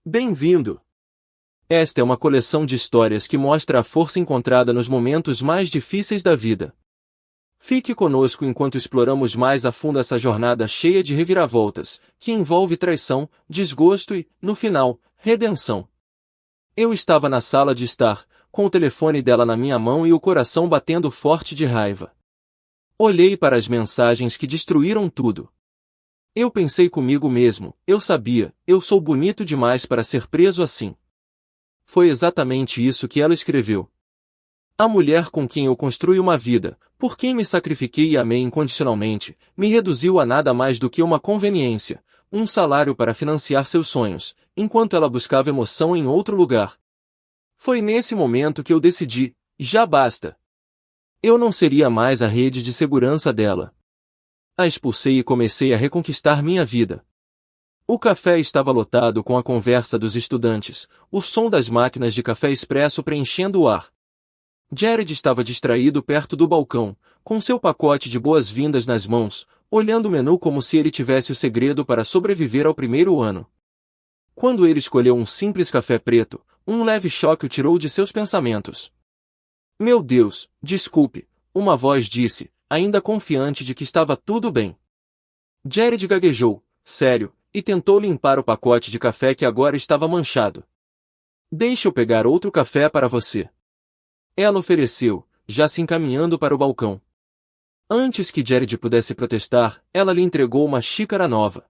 Bem-vindo! Esta é uma coleção de histórias que mostra a força encontrada nos momentos mais difíceis da vida. Fique conosco enquanto exploramos mais a fundo essa jornada cheia de reviravoltas, que envolve traição, desgosto e, no final, redenção. Eu estava na sala de estar, com o telefone dela na minha mão e o coração batendo forte de raiva. Olhei para as mensagens que destruíram tudo. Eu pensei comigo mesmo, eu sabia, eu sou bonito demais para ser preso assim. Foi exatamente isso que ela escreveu. A mulher com quem eu construí uma vida, por quem me sacrifiquei e amei incondicionalmente, me reduziu a nada mais do que uma conveniência, um salário para financiar seus sonhos, enquanto ela buscava emoção em outro lugar. Foi nesse momento que eu decidi, já basta. Eu não seria mais a rede de segurança dela. A expulsei e comecei a reconquistar minha vida. O café estava lotado com a conversa dos estudantes, o som das máquinas de café expresso preenchendo o ar. Jared estava distraído perto do balcão, com seu pacote de boas-vindas nas mãos, olhando o menu como se ele tivesse o segredo para sobreviver ao primeiro ano. Quando ele escolheu um simples café preto, um leve choque o tirou de seus pensamentos. Meu Deus, desculpe, uma voz disse, ainda confiante de que estava tudo bem. Jared gaguejou, sério, e tentou limpar o pacote de café que agora estava manchado. Deixe eu pegar outro café para você. Ela ofereceu, já se encaminhando para o balcão. Antes que Jared pudesse protestar, ela lhe entregou uma xícara nova.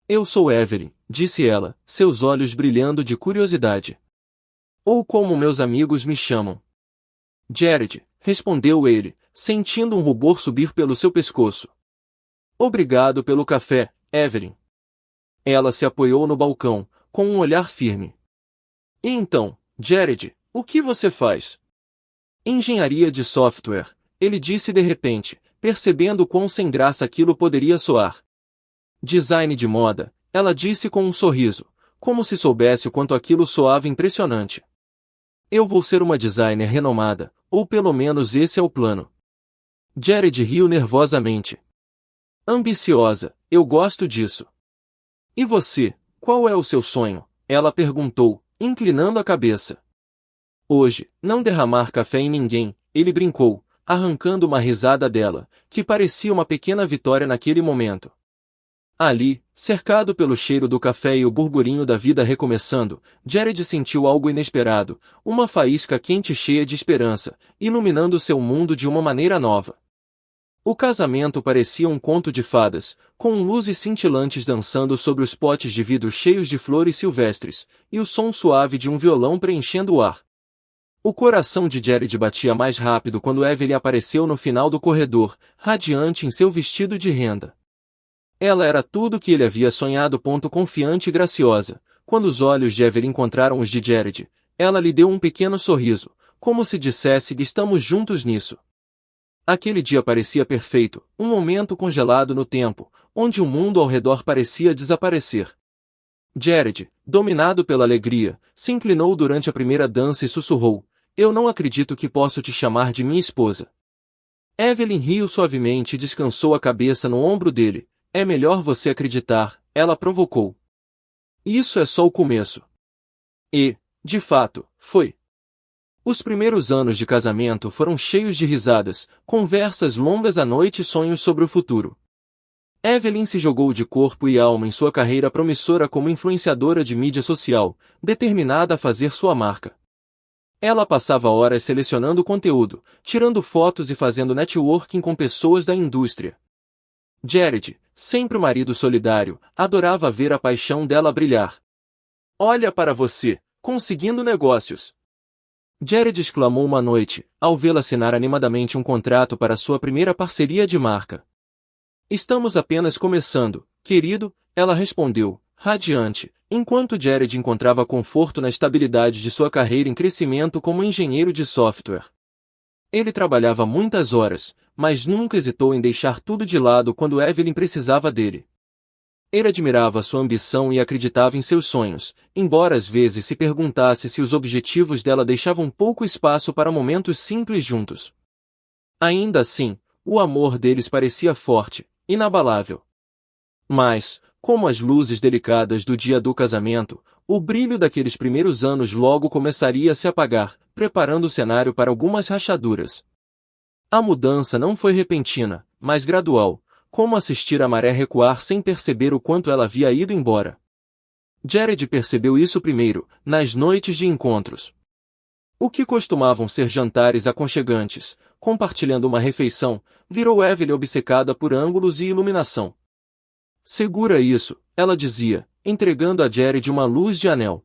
Eu sou Evelyn, disse ela, seus olhos brilhando de curiosidade. Ou como meus amigos me chamam. Jared, respondeu ele, sentindo um rubor subir pelo seu pescoço. Obrigado pelo café, Evelyn. Ela se apoiou no balcão, com um olhar firme. E então, Jared, o que você faz? Engenharia de software, ele disse de repente, percebendo quão sem graça aquilo poderia soar. Design de moda, ela disse com um sorriso, como se soubesse o quanto aquilo soava impressionante. Eu vou ser uma designer renomada, ou pelo menos esse é o plano. Jared riu nervosamente. Ambiciosa, eu gosto disso. E você, qual é o seu sonho? Ela perguntou, inclinando a cabeça. Hoje, não derramar café em ninguém, ele brincou, arrancando uma risada dela, que parecia uma pequena vitória naquele momento. Ali, cercado pelo cheiro do café e o burburinho da vida recomeçando, Jared sentiu algo inesperado, uma faísca quente cheia de esperança, iluminando seu mundo de uma maneira nova. O casamento parecia um conto de fadas, com luzes cintilantes dançando sobre os potes de vidro cheios de flores silvestres, e o som suave de um violão preenchendo o ar. O coração de Jared batia mais rápido quando Evelyn apareceu no final do corredor, radiante em seu vestido de renda. Ela era tudo o que ele havia sonhado. Confiante e graciosa. Quando os olhos de Evelyn encontraram os de Jared, ela lhe deu um pequeno sorriso, como se dissesse que estamos juntos nisso. Aquele dia parecia perfeito, um momento congelado no tempo, onde o mundo ao redor parecia desaparecer. Jared, dominado pela alegria, se inclinou durante a primeira dança e sussurrou, eu não acredito que posso te chamar de minha esposa. Evelyn riu suavemente e descansou a cabeça no ombro dele. É melhor você acreditar, ela provocou. Isso é só o começo. E, de fato, foi. Os primeiros anos de casamento foram cheios de risadas, conversas longas à noite e sonhos sobre o futuro. Evelyn se jogou de corpo e alma em sua carreira promissora como influenciadora de mídia social, determinada a fazer sua marca. Ela passava horas selecionando conteúdo, tirando fotos e fazendo networking com pessoas da indústria. Jared, sempre o marido solidário, adorava ver a paixão dela brilhar. Olha para você, conseguindo negócios! Jared exclamou uma noite, ao vê-la assinar animadamente um contrato para sua primeira parceria de marca. Estamos apenas começando, querido, ela respondeu, radiante, enquanto Jared encontrava conforto na estabilidade de sua carreira em crescimento como engenheiro de software. Ele trabalhava muitas horas, mas nunca hesitou em deixar tudo de lado quando Evelyn precisava dele. Ele admirava sua ambição e acreditava em seus sonhos, embora às vezes se perguntasse se os objetivos dela deixavam pouco espaço para momentos simples juntos. Ainda assim, o amor deles parecia forte, inabalável. Mas, como as luzes delicadas do dia do casamento, o brilho daqueles primeiros anos logo começaria a se apagar, preparando o cenário para algumas rachaduras. A mudança não foi repentina, mas gradual, como assistir a maré recuar sem perceber o quanto ela havia ido embora. Jared percebeu isso primeiro, nas noites de encontros. O que costumavam ser jantares aconchegantes, compartilhando uma refeição, virou Evelyn obcecada por ângulos e iluminação. Segura isso, ela dizia, entregando a Jared uma luz de anel.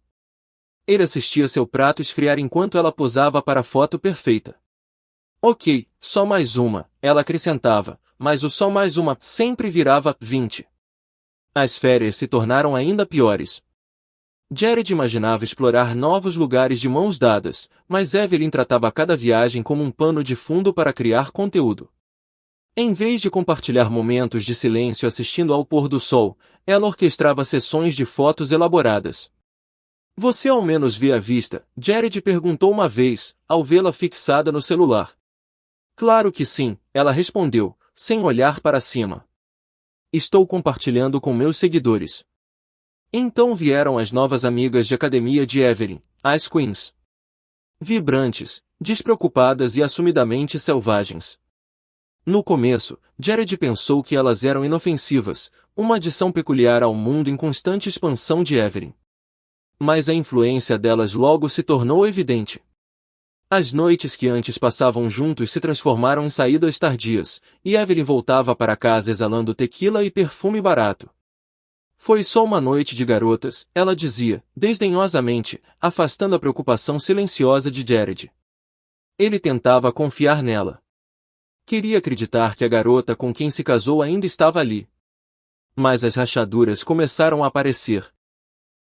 Ele assistia seu prato esfriar enquanto ela posava para a foto perfeita. Ok, só mais uma, ela acrescentava, mas o só mais uma sempre virava 20. As férias se tornaram ainda piores. Jared imaginava explorar novos lugares de mãos dadas, mas Evelyn tratava cada viagem como um pano de fundo para criar conteúdo. Em vez de compartilhar momentos de silêncio assistindo ao pôr do sol, ela orquestrava sessões de fotos elaboradas. Você ao menos vê a vista? Jared perguntou uma vez, ao vê-la fixada no celular. Claro que sim, ela respondeu, sem olhar para cima. Estou compartilhando com meus seguidores. Então vieram as novas amigas de academia de Evelyn, as Queens. Vibrantes, despreocupadas e assumidamente selvagens. No começo, Jared pensou que elas eram inofensivas, uma adição peculiar ao mundo em constante expansão de Evelyn. Mas a influência delas logo se tornou evidente. As noites que antes passavam juntos se transformaram em saídas tardias, e Evelyn voltava para casa exalando tequila e perfume barato. Foi só uma noite de garotas, ela dizia, desdenhosamente, afastando a preocupação silenciosa de Jared. Ele tentava confiar nela. Queria acreditar que a garota com quem se casou ainda estava ali. Mas as rachaduras começaram a aparecer.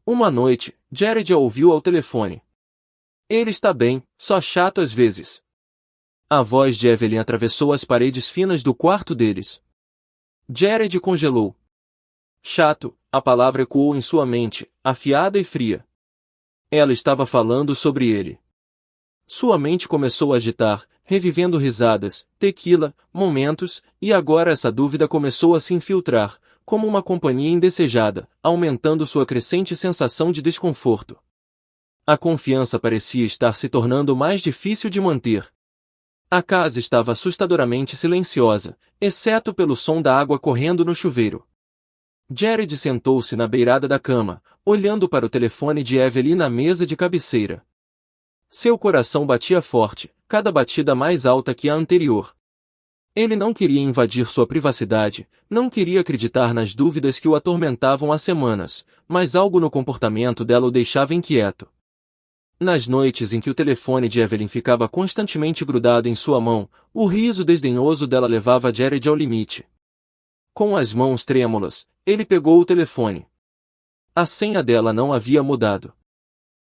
Uma noite, Jared a ouviu ao telefone. Ele está bem, só chato às vezes. A voz de Evelyn atravessou as paredes finas do quarto deles. Jared congelou. Chato, a palavra ecoou em sua mente, afiada e fria. Ela estava falando sobre ele. Sua mente começou a agitar, revivendo risadas, tequila, momentos, e agora essa dúvida começou a se infiltrar, como uma companhia indesejada, aumentando sua crescente sensação de desconforto. A confiança parecia estar se tornando mais difícil de manter. A casa estava assustadoramente silenciosa, exceto pelo som da água correndo no chuveiro. Jared sentou-se na beirada da cama, olhando para o telefone de Evelyn na mesa de cabeceira. Seu coração batia forte, cada batida mais alta que a anterior. Ele não queria invadir sua privacidade, não queria acreditar nas dúvidas que o atormentavam há semanas, mas algo no comportamento dela o deixava inquieto. Nas noites em que o telefone de Evelyn ficava constantemente grudado em sua mão, o riso desdenhoso dela levava Jared ao limite. Com as mãos trêmulas, ele pegou o telefone. A senha dela não havia mudado.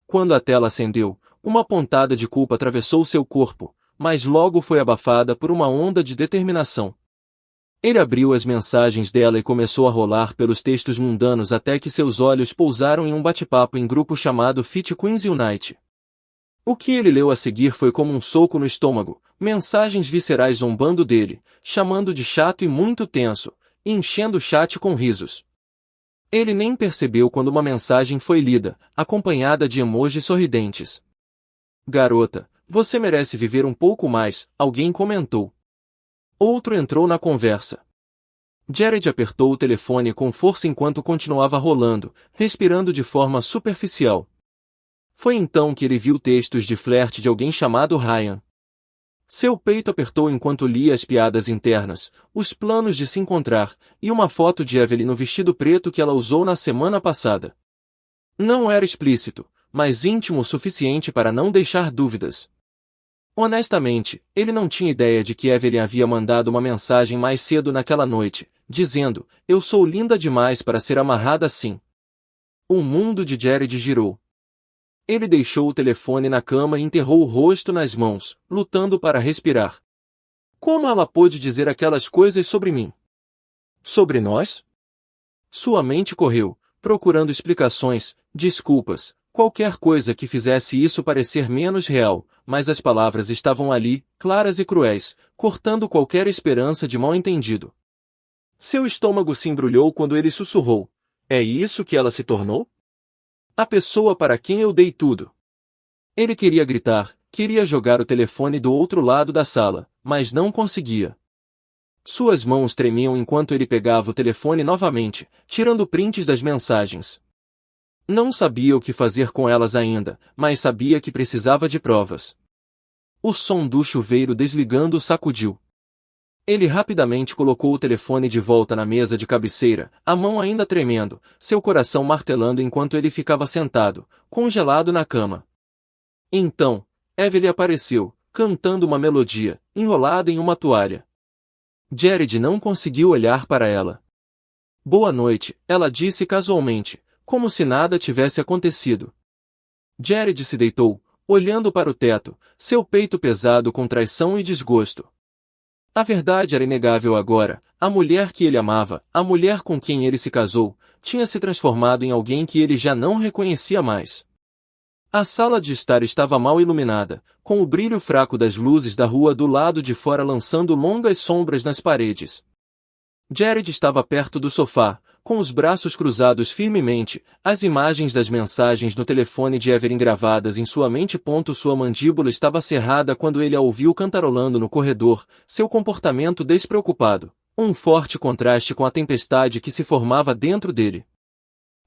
Quando a tela acendeu, uma pontada de culpa atravessou seu corpo, mas logo foi abafada por uma onda de determinação. Ele abriu as mensagens dela e começou a rolar pelos textos mundanos até que seus olhos pousaram em um bate-papo em grupo chamado Fit Queens Unite. O que ele leu a seguir foi como um soco no estômago, mensagens viscerais zombando dele, chamando de chato e muito tenso, e enchendo o chat com risos. Ele nem percebeu quando uma mensagem foi lida, acompanhada de emojis sorridentes. Garota, você merece viver um pouco mais, alguém comentou. Outro entrou na conversa. Jared apertou o telefone com força enquanto continuava rolando, respirando de forma superficial. Foi então que ele viu textos de flerte de alguém chamado Ryan. Seu peito apertou enquanto lia as piadas internas, os planos de se encontrar, e uma foto de Evelyn no vestido preto que ela usou na semana passada. Não era explícito, mas íntimo o suficiente para não deixar dúvidas. Honestamente, ele não tinha ideia de que Evelyn havia mandado uma mensagem mais cedo naquela noite, dizendo, eu sou linda demais para ser amarrada assim. O mundo de Jared girou. Ele deixou o telefone na cama e enterrou o rosto nas mãos, lutando para respirar. Como ela pôde dizer aquelas coisas sobre mim? Sobre nós? Sua mente correu, procurando explicações, desculpas, qualquer coisa que fizesse isso parecer menos real, mas as palavras estavam ali, claras e cruéis, cortando qualquer esperança de mal-entendido. Seu estômago se embrulhou quando ele sussurrou. É isso que ela se tornou? A pessoa para quem eu dei tudo. Ele queria gritar, queria jogar o telefone do outro lado da sala, mas não conseguia. Suas mãos tremiam enquanto ele pegava o telefone novamente, tirando prints das mensagens. Não sabia o que fazer com elas ainda, mas sabia que precisava de provas. O som do chuveiro desligando o sacudiu. Ele rapidamente colocou o telefone de volta na mesa de cabeceira, a mão ainda tremendo, seu coração martelando enquanto ele ficava sentado, congelado na cama. Então, Evelyn apareceu, cantando uma melodia, enrolada em uma toalha. Jared não conseguiu olhar para ela. Boa noite, ela disse casualmente, como se nada tivesse acontecido. Jared se deitou, olhando para o teto, seu peito pesado com traição e desgosto. A verdade era inegável agora, a mulher que ele amava, a mulher com quem ele se casou, tinha se transformado em alguém que ele já não reconhecia mais. A sala de estar estava mal iluminada, com o brilho fraco das luzes da rua do lado de fora lançando longas sombras nas paredes. Jared estava perto do sofá, com os braços cruzados firmemente, as imagens das mensagens no telefone de Evelyn gravadas em sua mente. Sua mandíbula estava cerrada quando ele a ouviu cantarolando no corredor, seu comportamento despreocupado, um forte contraste com a tempestade que se formava dentro dele.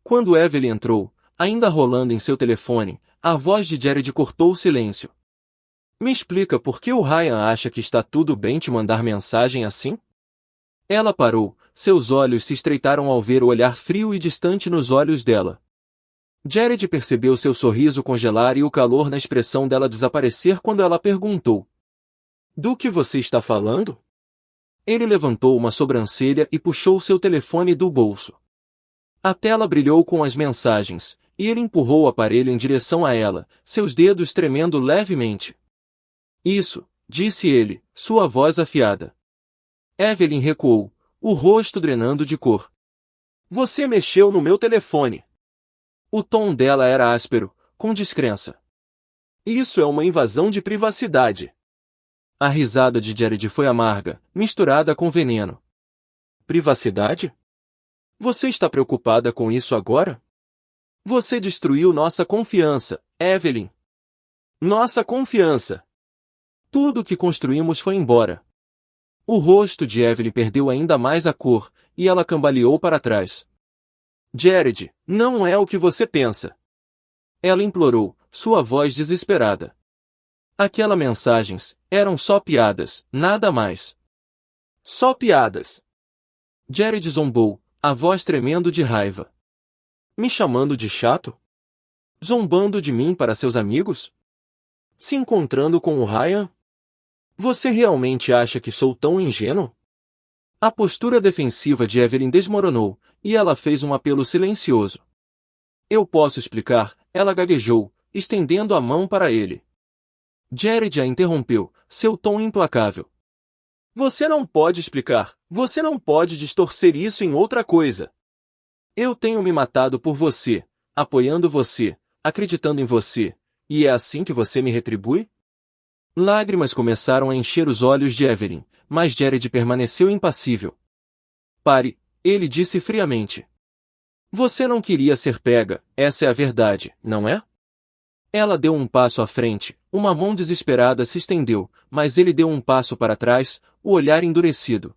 Quando Evelyn entrou, ainda rolando em seu telefone, a voz de Jared cortou o silêncio. Me explica por que o Ryan acha que está tudo bem te mandar mensagem assim? Ela parou, seus olhos se estreitaram ao ver o olhar frio e distante nos olhos dela. Jared percebeu seu sorriso congelar e o calor na expressão dela desaparecer quando ela perguntou. Do que você está falando? Ele levantou uma sobrancelha e puxou seu telefone do bolso. A tela brilhou com as mensagens, e ele empurrou o aparelho em direção a ela, seus dedos tremendo levemente. Isso, disse ele, sua voz afiada. Evelyn recuou, o rosto drenando de cor. Você mexeu no meu telefone. O tom dela era áspero, com descrença. Isso é uma invasão de privacidade. A risada de Jared foi amarga, misturada com veneno. Privacidade? Você está preocupada com isso agora? Você destruiu nossa confiança, Evelyn. Nossa confiança. Tudo o que construímos foi embora. O rosto de Evelyn perdeu ainda mais a cor, e ela cambaleou para trás. Jared, não é o que você pensa. Ela implorou, sua voz desesperada. Aquelas mensagens eram só piadas, nada mais. Só piadas. Jared zombou, a voz tremendo de raiva. Me chamando de chato? Zombando de mim para seus amigos? Se encontrando com o Ryan? Você realmente acha que sou tão ingênuo? A postura defensiva de Evelyn desmoronou, e ela fez um apelo silencioso. Eu posso explicar, ela gaguejou, estendendo a mão para ele. Jared a interrompeu, seu tom implacável. Você não pode explicar, você não pode distorcer isso em outra coisa. Eu tenho me matado por você, apoiando você, acreditando em você, e é assim que você me retribui? Lágrimas começaram a encher os olhos de Evelyn, mas Jared permaneceu impassível. Pare, ele disse friamente. Você não queria ser pega, essa é a verdade, não é? Ela deu um passo à frente, uma mão desesperada se estendeu, mas ele deu um passo para trás, o olhar endurecido.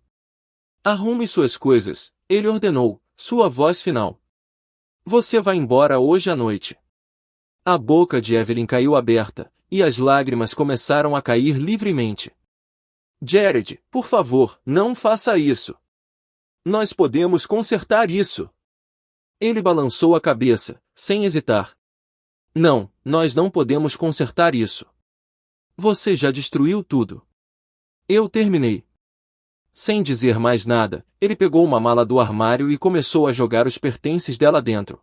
Arrume suas coisas, ele ordenou, sua voz final. Você vai embora hoje à noite. A boca de Evelyn caiu aberta, e as lágrimas começaram a cair livremente. Jared, por favor, não faça isso. Nós podemos consertar isso. Ele balançou a cabeça, sem hesitar. Não, nós não podemos consertar isso. Você já destruiu tudo. Eu terminei. Sem dizer mais nada, ele pegou uma mala do armário e começou a jogar os pertences dela dentro.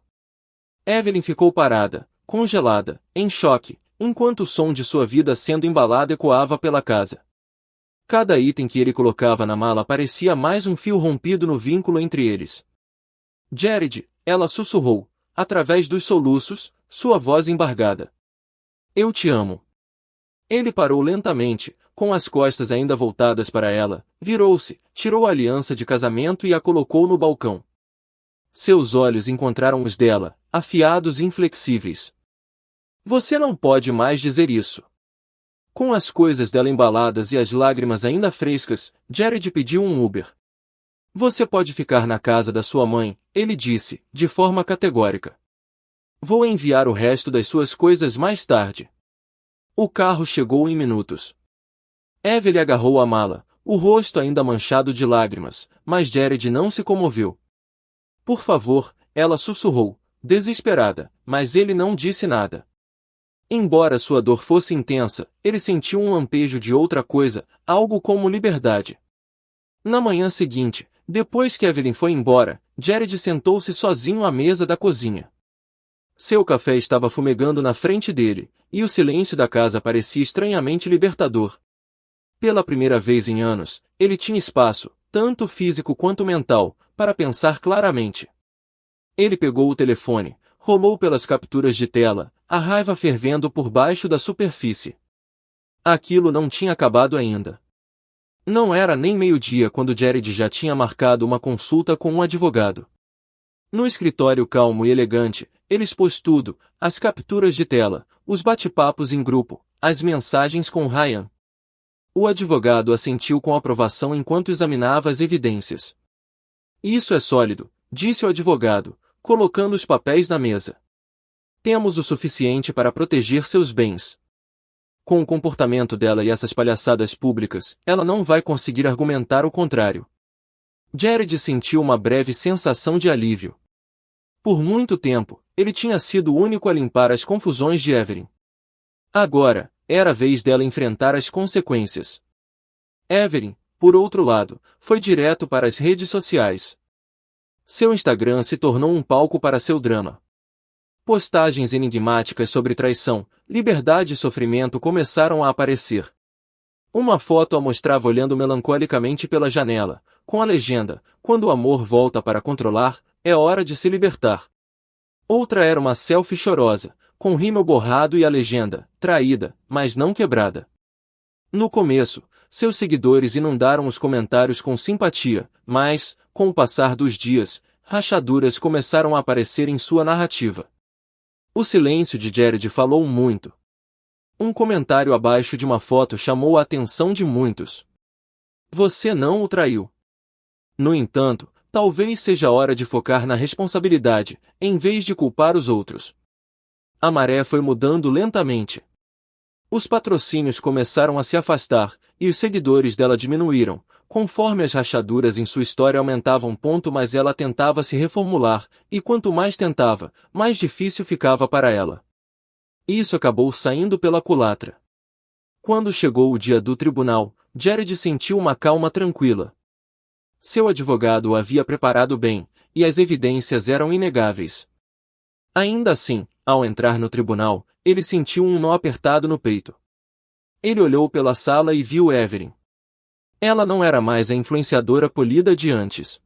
Evelyn ficou parada, congelada, em choque, enquanto o som de sua vida sendo embalada ecoava pela casa. Cada item que ele colocava na mala parecia mais um fio rompido no vínculo entre eles. Jared, ela sussurrou, através dos soluços, sua voz embargada. Eu te amo. Ele parou lentamente, com as costas ainda voltadas para ela, virou-se, tirou a aliança de casamento e a colocou no balcão. Seus olhos encontraram os dela, afiados e inflexíveis. Você não pode mais dizer isso. Com as coisas dela embaladas e as lágrimas ainda frescas, Jared pediu um Uber. Você pode ficar na casa da sua mãe, ele disse, de forma categórica. Vou enviar o resto das suas coisas mais tarde. O carro chegou em minutos. Evelyn agarrou a mala, o rosto ainda manchado de lágrimas, mas Jared não se comoveu. Por favor, ela sussurrou, desesperada, mas ele não disse nada. Embora sua dor fosse intensa, ele sentiu um lampejo de outra coisa, algo como liberdade. Na manhã seguinte, depois que Evelyn foi embora, Jared sentou-se sozinho à mesa da cozinha. Seu café estava fumegando na frente dele, e o silêncio da casa parecia estranhamente libertador. Pela primeira vez em anos, ele tinha espaço, tanto físico quanto mental, para pensar claramente. Ele pegou o telefone, rolou pelas capturas de tela, a raiva fervendo por baixo da superfície. Aquilo não tinha acabado ainda. Não era nem meio-dia quando Jared já tinha marcado uma consulta com um advogado. No escritório calmo e elegante, ele expôs tudo, as capturas de tela, os bate-papos em grupo, as mensagens com Ryan. O advogado assentiu com aprovação enquanto examinava as evidências. Isso é sólido, disse o advogado, colocando os papéis na mesa. Temos o suficiente para proteger seus bens. Com o comportamento dela e essas palhaçadas públicas, ela não vai conseguir argumentar o contrário. Jared sentiu uma breve sensação de alívio. Por muito tempo, ele tinha sido o único a limpar as confusões de Evelyn. Agora, era a vez dela enfrentar as consequências. Evelyn, por outro lado, foi direto para as redes sociais. Seu Instagram se tornou um palco para seu drama. Postagens enigmáticas sobre traição, liberdade e sofrimento começaram a aparecer. Uma foto a mostrava olhando melancolicamente pela janela, com a legenda, quando o amor volta para controlar, é hora de se libertar. Outra era uma selfie chorosa, com rímel borrado e a legenda, traída, mas não quebrada. No começo, seus seguidores inundaram os comentários com simpatia, mas, com o passar dos dias, rachaduras começaram a aparecer em sua narrativa. O silêncio de Jared falou muito. Um comentário abaixo de uma foto chamou a atenção de muitos. Você não o traiu. No entanto, talvez seja hora de focar na responsabilidade, em vez de culpar os outros. A maré foi mudando lentamente. Os patrocínios começaram a se afastar, e os seguidores dela diminuíram, conforme as rachaduras em sua história aumentavam. Mas ela tentava se reformular, e quanto mais tentava, mais difícil ficava para ela. Isso acabou saindo pela culatra. Quando chegou o dia do tribunal, Jared sentiu uma calma tranquila. Seu advogado o havia preparado bem, e as evidências eram inegáveis. Ainda assim, ao entrar no tribunal, ele sentiu um nó apertado no peito. Ele olhou pela sala e viu Evelyn. Ela não era mais a influenciadora polida de antes.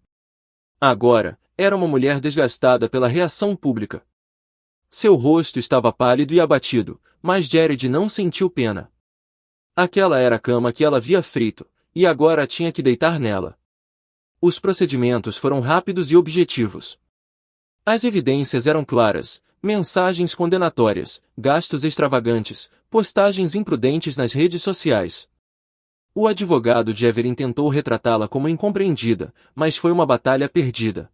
Agora, era uma mulher desgastada pela reação pública. Seu rosto estava pálido e abatido, mas Jared não sentiu pena. Aquela era a cama que ela havia feito, e agora tinha que deitar nela. Os procedimentos foram rápidos e objetivos. As evidências eram claras, mensagens condenatórias, gastos extravagantes, postagens imprudentes nas redes sociais. O advogado de Evelyn tentou retratá-la como incompreendida, mas foi uma batalha perdida.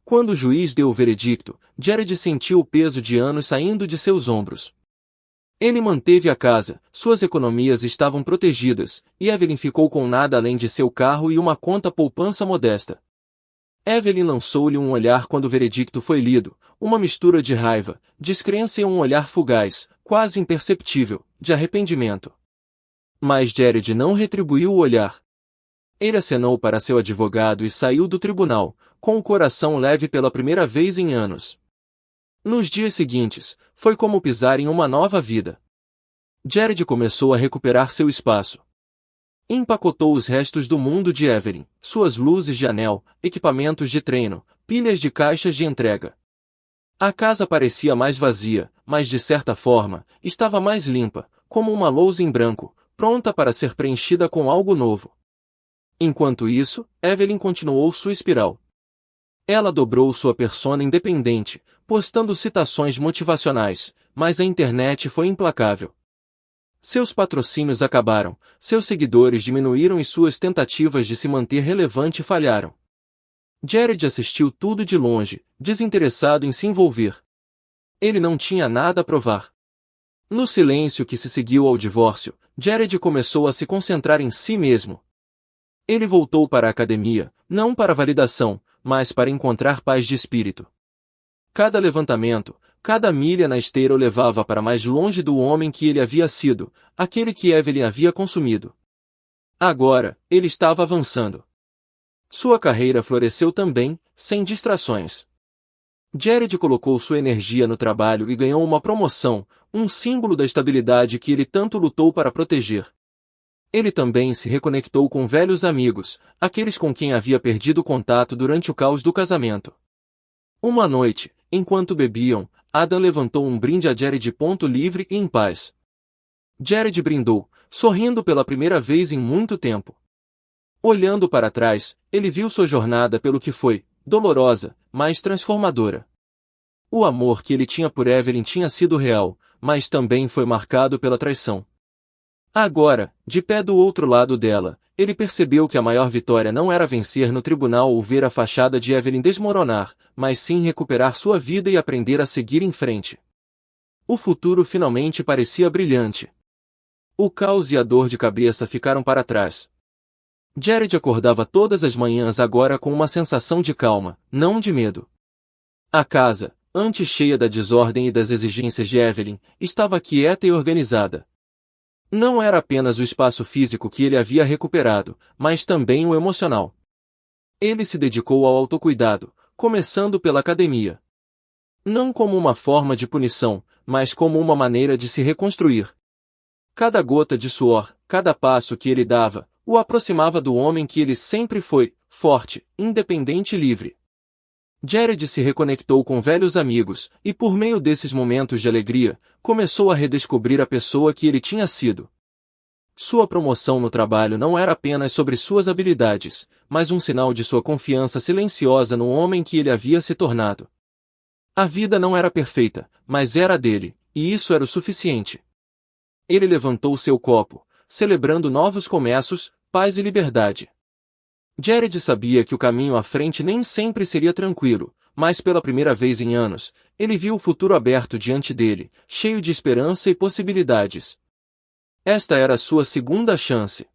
Quando o juiz deu o veredicto, Jared sentiu o peso de anos saindo de seus ombros. Ele manteve a casa, suas economias estavam protegidas, e Evelyn ficou com nada além de seu carro e uma conta poupança modesta. Evelyn lançou-lhe um olhar quando o veredicto foi lido, uma mistura de raiva, descrença e um olhar fugaz, quase imperceptível, de arrependimento. Mas Jared não retribuiu o olhar. Ele acenou para seu advogado e saiu do tribunal, com o coração leve pela primeira vez em anos. Nos dias seguintes, foi como pisar em uma nova vida. Jared começou a recuperar seu espaço. Empacotou os restos do mundo de Evelyn, suas luzes de anel, equipamentos de treino, pilhas de caixas de entrega. A casa parecia mais vazia, mas de certa forma, estava mais limpa, como uma lousa em branco, pronta para ser preenchida com algo novo. Enquanto isso, Evelyn continuou sua espiral. Ela dobrou sua persona independente, postando citações motivacionais, mas a internet foi implacável. Seus patrocínios acabaram, seus seguidores diminuíram e suas tentativas de se manter relevante falharam. Jared assistiu tudo de longe, desinteressado em se envolver. Ele não tinha nada a provar. No silêncio que se seguiu ao divórcio, Jared começou a se concentrar em si mesmo. Ele voltou para a academia, não para validação, mas para encontrar paz de espírito. Cada levantamento, cada milha na esteira o levava para mais longe do homem que ele havia sido, aquele que Evelyn havia consumido. Agora, ele estava avançando. Sua carreira floresceu também, sem distrações. Jared colocou sua energia no trabalho e ganhou uma promoção, um símbolo da estabilidade que ele tanto lutou para proteger. Ele também se reconectou com velhos amigos, aqueles com quem havia perdido contato durante o caos do casamento. Uma noite, enquanto bebiam, Adam levantou um brinde a Jared. Livre e em paz. Jared brindou, sorrindo pela primeira vez em muito tempo. Olhando para trás, ele viu sua jornada pelo que foi, dolorosa, mas transformadora. O amor que ele tinha por Evelyn tinha sido real, mas também foi marcado pela traição. Agora, de pé do outro lado dela, ele percebeu que a maior vitória não era vencer no tribunal ou ver a fachada de Evelyn desmoronar, mas sim recuperar sua vida e aprender a seguir em frente. O futuro finalmente parecia brilhante. O caos e a dor de cabeça ficaram para trás. Jared acordava todas as manhãs agora com uma sensação de calma, não de medo. A casa, antes cheia da desordem e das exigências de Evelyn, estava quieta e organizada. Não era apenas o espaço físico que ele havia recuperado, mas também o emocional. Ele se dedicou ao autocuidado, começando pela academia. Não como uma forma de punição, mas como uma maneira de se reconstruir. Cada gota de suor, cada passo que ele dava, o aproximava do homem que ele sempre foi, forte, independente e livre. Jared se reconectou com velhos amigos, e por meio desses momentos de alegria, começou a redescobrir a pessoa que ele tinha sido. Sua promoção no trabalho não era apenas sobre suas habilidades, mas um sinal de sua confiança silenciosa no homem que ele havia se tornado. A vida não era perfeita, mas era dele, e isso era o suficiente. Ele levantou seu copo, celebrando novos começos, paz e liberdade. Jared sabia que o caminho à frente nem sempre seria tranquilo, mas pela primeira vez em anos, ele viu o futuro aberto diante dele, cheio de esperança e possibilidades. Esta era a sua segunda chance.